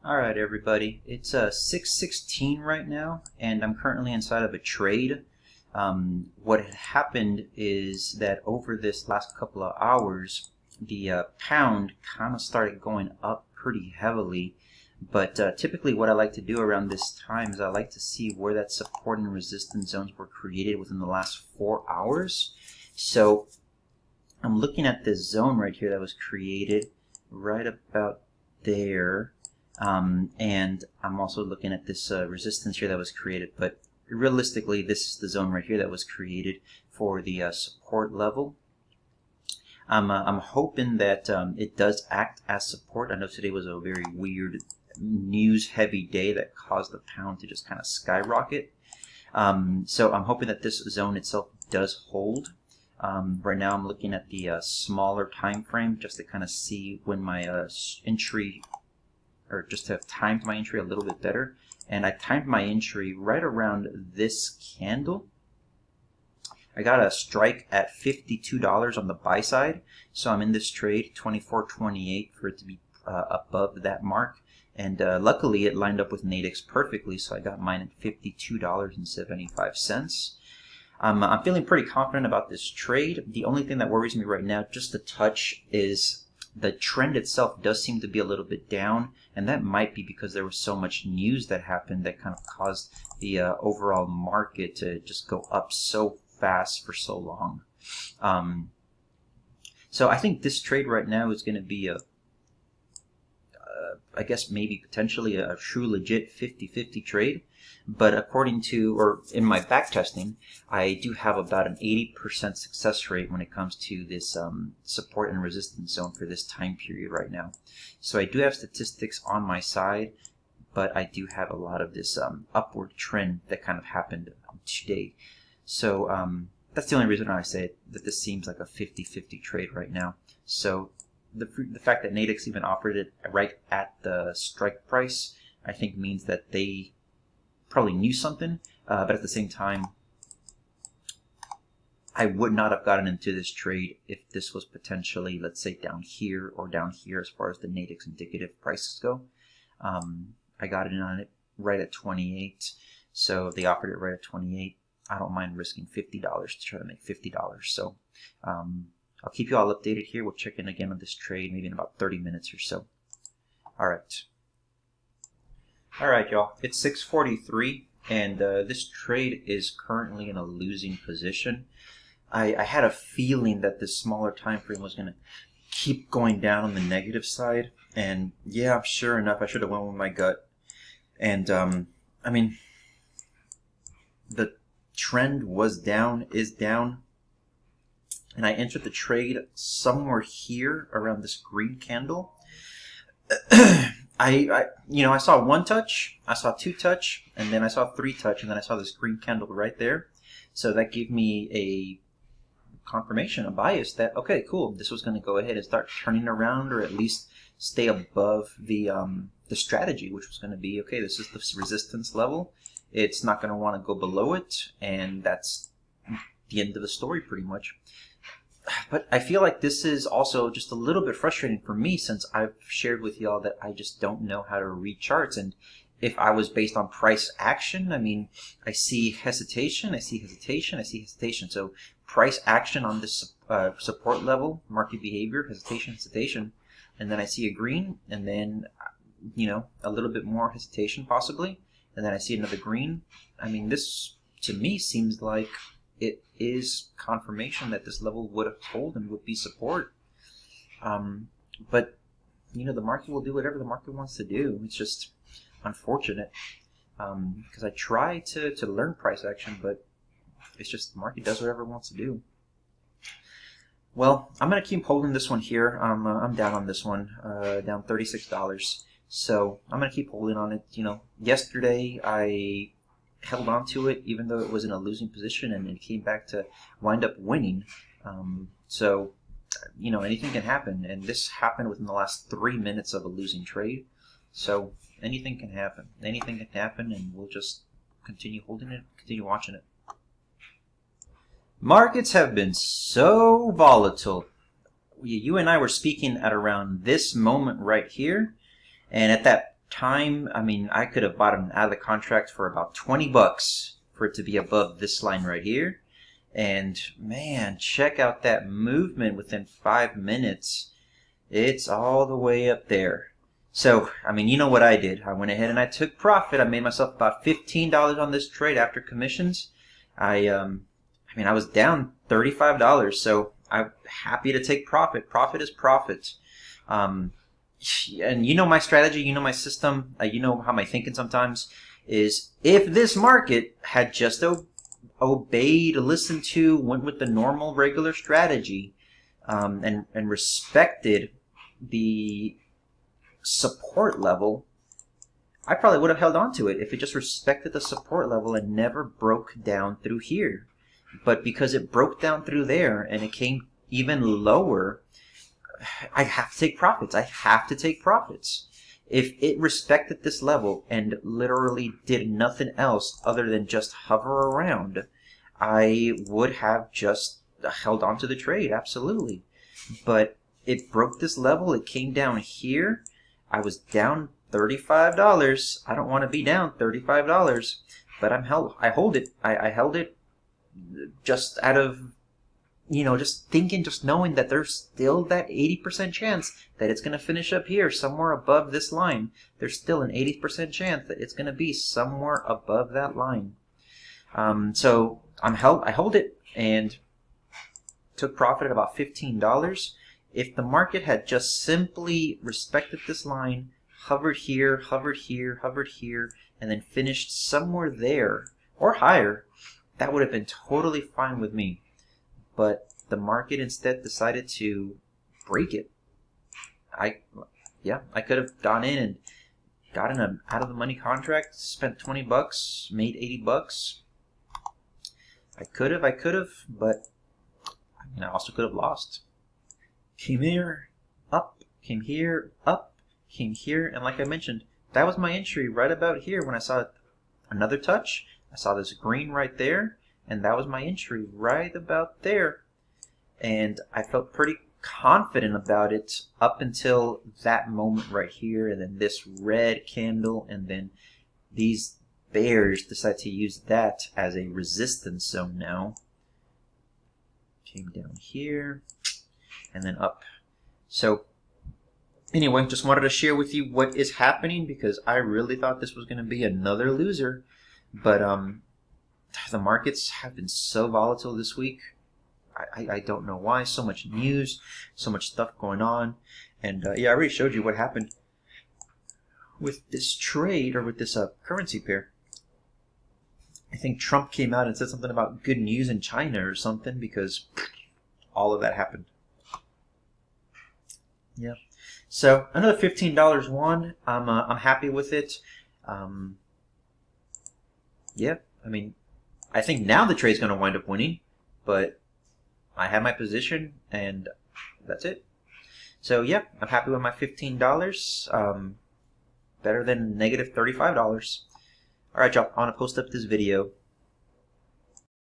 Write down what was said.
Alright everybody, it's 6:16 right now and I'm currently inside of a trade. What had happened is that over this last couple of hours the pound kind of started going up pretty heavily, but typically what I like to do around this time is I like to see where that support and resistance zones were created within the last 4 hours. So I'm looking at this zone right here that was created right about there. And I'm also looking at this resistance here that was created, but realistically this is the zone right here that was created for the support level. I'm hoping that it does act as support. I know today was a very weird news heavy day that caused the pound to just kind of skyrocket. So I'm hoping that this zone itself does hold. Right now I'm looking at the smaller time frame just to kind of see when my entry, or just to have timed my entry a little bit better. And I timed my entry right around this candle. I got a strike at $52 on the buy side, so I'm in this trade 24.28 for it to be above that mark. And luckily it lined up with Nadex perfectly, so I got mine at $52.75. I'm feeling pretty confident about this trade. The only thing that worries me right now, just a touch, is the trend itself does seem to be a little bit down, and that might be because there was so much news that happened that kind of caused the overall market to just go up so fast for so long. So I think this trade right now is going to be I guess maybe potentially a true legit 50-50 trade. But according to, or in my back testing, I do have about an 80% success rate when it comes to this support and resistance zone for this time period right now. So I do have statistics on my side, but I do have a lot of this upward trend that kind of happened today. So that's the only reason I say that this seems like a 50-50 trade right now. So the fact that Nadex even offered it right at the strike price, I think means that they probably knew something, but at the same time, I would not have gotten into this trade if this was potentially, let's say, down here or down here as far as the Nadex indicative prices go. I got in on it right at 28, so they offered it right at 28. I don't mind risking $50 to try to make $50. So I'll keep you all updated here. We'll check in again on this trade maybe in about 30 minutes or so. Alright, y'all. It's 6:43, and this trade is currently in a losing position. I had a feeling that this smaller time frame was going to keep going down on the negative side, and yeah, sure enough, I should have went with my gut. And I mean, the trend was down, is down, and I entered the trade somewhere here around this green candle. I saw one touch, I saw two touch, and then I saw three touch, and then I saw this green candle right there. So that gave me a confirmation, a bias that, okay, cool, this was going to go ahead and start turning around, or at least stay above the strategy, which was going to be, okay, this is the resistance level. It's not going to want to go below it, and that's the end of the story pretty much. But I feel like this is also just a little bit frustrating for me, since I've shared with y'all that I just don't know how to read charts. And if I was based on price action, I mean, I see hesitation, I see hesitation, I see hesitation. So price action on this support level, market behavior, hesitation, hesitation, and then I see a green, and then, you know, a little bit more hesitation possibly, and then I see another green. I mean, this to me seems like it is confirmation that this level would have hold and would be support. But, you know, the market will do whatever the market wants to do. It's just unfortunate, because I try to learn price action, but it's just the market does whatever it wants to do. Well, I'm going to keep holding this one here. I'm down on this one, down $36. So I'm going to keep holding on it. You know, yesterday I held on to it even though it was in a losing position, and it came back to wind up winning. So, you know, anything can happen, and this happened within the last 3 minutes of a losing trade. So anything can happen. Anything can happen, and we'll just continue holding it, continue watching it. Markets have been so volatile. You and I were speaking at around this moment right here, and at that time, I mean, I could have bought an out of the contract for about 20 bucks for it to be above this line right here. And man, check out that movement within 5 minutes. It's all the way up there. So, I mean, you know what I did. I went ahead and I took profit. I made myself about $15 on this trade after commissions. I mean, I was down $35, so I'm happy to take profit. Profit is profit. And you know my strategy, you know my system, you know how my thinking sometimes is, if this market had just obeyed, listened to, went with the normal regular strategy, and respected the support level, I probably would have held on to it if it just respected the support level and never broke down through here. But because it broke down through there and it came even lower, I have to take profits. I have to take profits. If it respected this level and literally did nothing else other than just hover around, I would have just held on to the trade, absolutely. But it broke this level, it came down here, I was down $35. I don't want to be down $35, but I hold it. I held it just out of, you know, just thinking, just knowing that there's still that 80% chance that it's going to finish up here somewhere above this line. There's still an 80% chance that it's going to be somewhere above that line. So I hold it and took profit at about $15. If the market had just simply respected this line, hovered here, hovered here, hovered here, and then finished somewhere there or higher, that would have been totally fine with me. But the market instead decided to break it. I could have gone in and gotten an out of the money contract, spent 20 bucks, made 80 bucks. I could have, but I mean, I also could have lost. Came here, up, came here, up, came here, and like I mentioned, that was my entry right about here when I saw another touch. I saw this green right there, and that was my entry right about there. And I felt pretty confident about it up until that moment right here, and then this red candle, and then these bears decide to use that as a resistance zone now. Came down here and then up. So anyway, just wanted to share with you what is happening, because I really thought this was going to be another loser. But the markets have been so volatile this week. I don't know why. So much news, so much stuff going on. And yeah, I already showed you what happened with this trade, or with this currency pair. I think Trump came out and said something about good news in China or something, because all of that happened. Yeah. So another $15 won. I'm happy with it. Yeah. I mean, I think now the trade's going to wind up winning, but I have my position, and that's it. So yeah, I'm happy with my $15. Better than negative $35. All right, y'all. I want to post up this video.